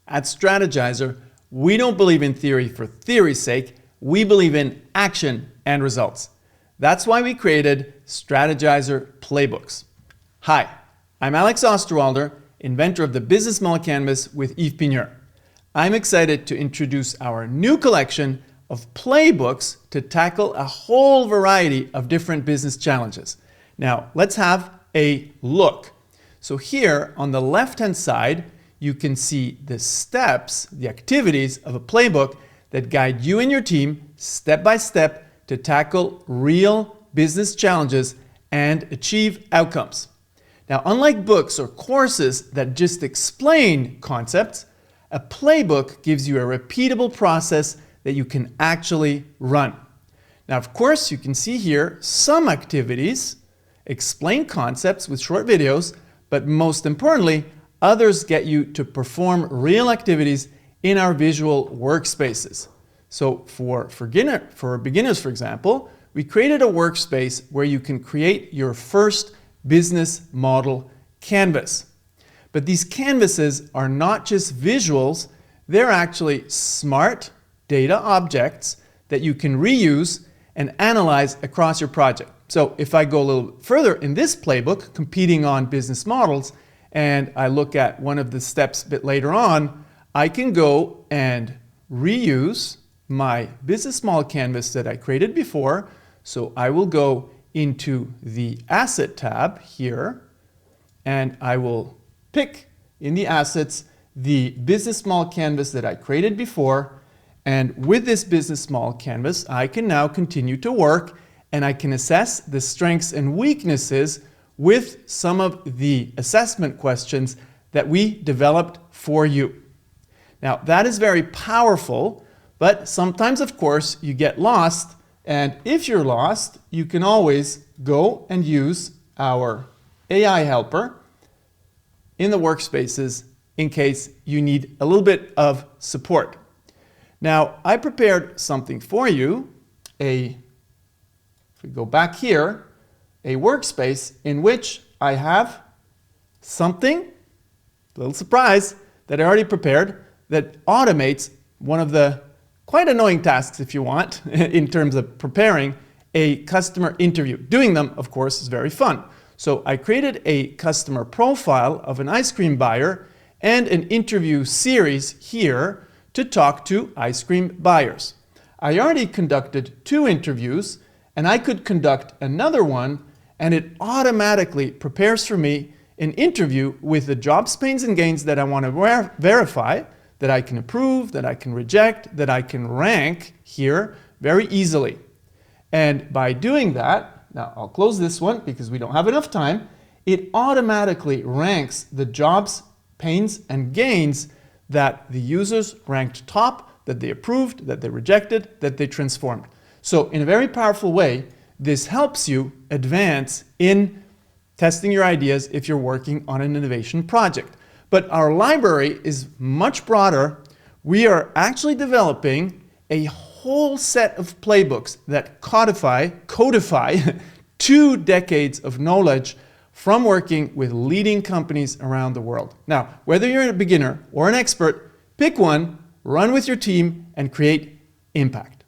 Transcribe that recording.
At Strategyzer, we don't believe in theory for theory's sake. We believe in action and results. That's why we created Strategyzer Playbooks. Hi, I'm Alex Osterwalder, inventor of the business model canvas with Yves Pigneur. I'm excited to introduce our new collection of playbooks to tackle a whole variety of different business challenges. Now, let's have a look. So here on the left-hand side, you can see the steps, the activities of a playbook that guide you and your team step by step to tackle real business challenges and achieve outcomes. Now, unlike books or courses that just explain concepts, a playbook gives you a repeatable process that you can actually run. Now, of course, you can see here some activities explain concepts with short videos, but most importantly, others get you to perform real activities in our visual workspaces. So for beginners, for example, we created a workspace where you can create your first business model canvas. But these canvases are not just visuals, they're actually smart data objects that you can reuse and analyze across your project. So if I go a little further in this playbook, competing on business models, and I look at one of the steps a bit later on, I can go and reuse my business model canvas that I created before. So I will go into the Asset tab here, and I will pick in the Assets the business model canvas that I created before. And with this business model canvas, I can now continue to work, and I can assess the strengths and weaknesses with some of the assessment questions that we developed for you. Now, that is very powerful, but sometimes, of course, you get lost. And if you're lost, you can always go and use our AI helper in the workspaces in case you need a little bit of support. Now, I prepared something for you, if we go back here, a workspace in which I have something, a little surprise, that I already prepared that automates one of the quite annoying tasks, if you want, in terms of preparing a customer interview. Doing them, of course, is very fun. So I created a customer profile of an ice cream buyer and an interview series here to talk to ice cream buyers. I already conducted 2 interviews, and I could conduct another one, and it automatically prepares for me an interview with the jobs, pains, and gains that I want to verify, that I can approve, that I can reject, that I can rank here very easily. And by doing that, now I'll close this one because we don't have enough time, it automatically ranks the jobs, pains, and gains that the users ranked top, that they approved, that they rejected, that they transformed. So in a very powerful way, this helps you advance in testing your ideas if you're working on an innovation project. But our library is much broader. We are actually developing a whole set of playbooks that codify 2 decades of knowledge from working with leading companies around the world. Now, whether you're a beginner or an expert, pick one, run with your team, and create impact.